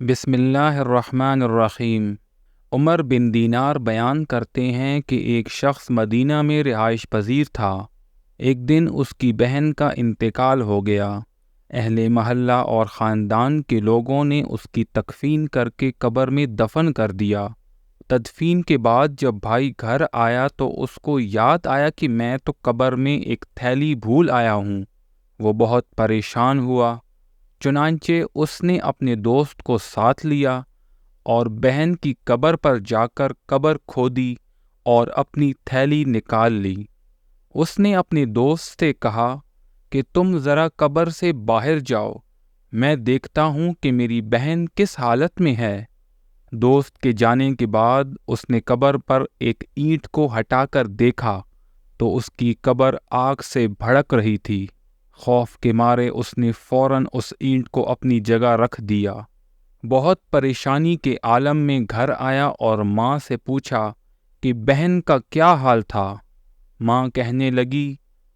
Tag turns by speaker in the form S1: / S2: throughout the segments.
S1: بسم اللہ الرحمن الرحیم۔ عمر بن دینار بیان کرتے ہیں کہ ایک شخص مدینہ میں رہائش پذیر تھا۔ ایک دن اس کی بہن کا انتقال ہو گیا۔ اہل محلہ اور خاندان کے لوگوں نے اس کی تکفین کر کے قبر میں دفن کر دیا۔ تدفین کے بعد جب بھائی گھر آیا تو اس کو یاد آیا کہ میں تو قبر میں ایک تھیلی بھول آیا ہوں۔ وہ بہت پریشان ہوا، چنانچہ اس نے اپنے دوست کو ساتھ لیا اور بہن کی قبر پر جا کر قبر کھودی اور اپنی تھیلی نکال لی۔ اس نے اپنے دوست سے کہا کہ تم ذرا قبر سے باہر جاؤ، میں دیکھتا ہوں کہ میری بہن کس حالت میں ہے۔ دوست کے جانے کے بعد اس نے قبر پر ایک اینٹ کو ہٹا کر دیکھا تو اس کی قبر آگ سے بھڑک رہی تھی۔ خوف کے مارے اس نے فوراً اس اینٹ کو اپنی جگہ رکھ دیا۔ بہت پریشانی کے عالم میں گھر آیا اور ماں سے پوچھا کہ بہن کا کیا حال تھا۔ ماں کہنے لگی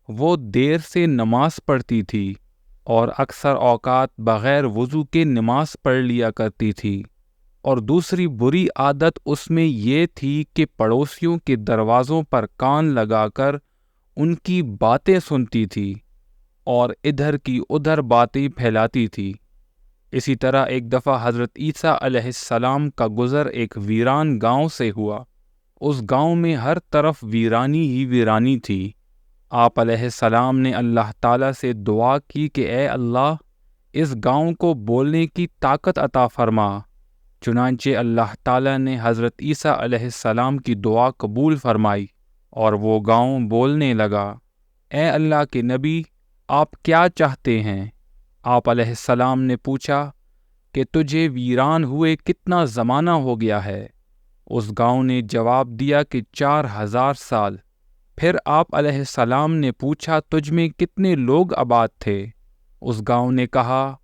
S1: وہ دیر سے نماز پڑھتی تھی اور اکثر اوقات بغیر وضو کے نماز پڑھ لیا کرتی تھی، اور دوسری بری عادت اس میں یہ تھی کہ پڑوسیوں کے دروازوں پر کان لگا کر ان کی باتیں سنتی تھی اور ادھر کی ادھر باتیں پھیلاتی تھی۔ اسی طرح ایک دفعہ حضرت عیسیٰ علیہ السلام کا گزر ایک ویران گاؤں سے ہوا۔ اس گاؤں میں ہر طرف ویرانی ہی ویرانی تھی۔ آپ علیہ السلام نے اللہ تعالیٰ سے دعا کی کہ اے اللہ، اس گاؤں کو بولنے کی طاقت عطا فرما۔ چنانچہ اللہ تعالیٰ نے حضرت عیسیٰ علیہ السلام کی دعا قبول فرمائی اور وہ گاؤں بولنے لگا۔ اے اللہ کے نبی، آپ کیا چاہتے ہیں؟ آپ علیہ السلام نے پوچھا کہ تجھے ویران ہوئے کتنا زمانہ ہو گیا ہے؟ اس گاؤں نے جواب دیا کہ 4000 سال۔ پھر آپ علیہ السلام نے پوچھا تجھ میں کتنے لوگ آباد تھے؟ اس گاؤں نے کہا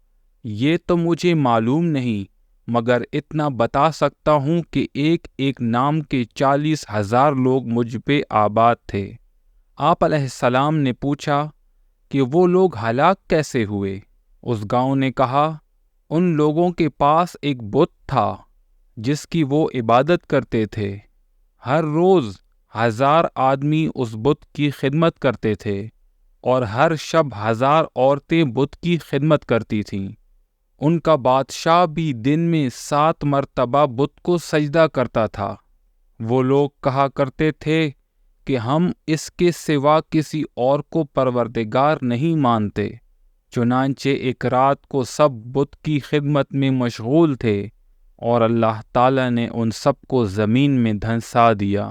S1: یہ تو مجھے معلوم نہیں، مگر اتنا بتا سکتا ہوں کہ ایک ایک نام کے 40,000 لوگ مجھ پہ آباد تھے۔ آپ علیہ السلام نے پوچھا کہ وہ لوگ ہلاک کیسے ہوئے؟ اس گاؤں نے کہا ان لوگوں کے پاس ایک بت تھا جس کی وہ عبادت کرتے تھے۔ ہر روز 1000 آدمی اس بت کی خدمت کرتے تھے اور ہر شب 1000 عورتیں بت کی خدمت کرتی تھیں۔ ان کا بادشاہ بھی دن میں 7 مرتبہ بت کو سجدہ کرتا تھا۔ وہ لوگ کہا کرتے تھے کہ ہم اس کے سوا کسی اور کو پروردگار نہیں مانتے۔ چنانچہ ایک رات کو سب بت کی خدمت میں مشغول تھے اور اللہ تعالیٰ نے ان سب کو زمین میں دھنسا دیا۔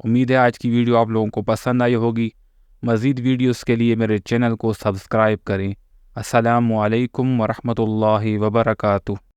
S1: امید ہے آج کی ویڈیو آپ لوگوں کو پسند آئی ہوگی۔ مزید ویڈیوز کے لیے میرے چینل کو سبسکرائب کریں۔ السلام علیکم ورحمۃ اللہ وبرکاتہ۔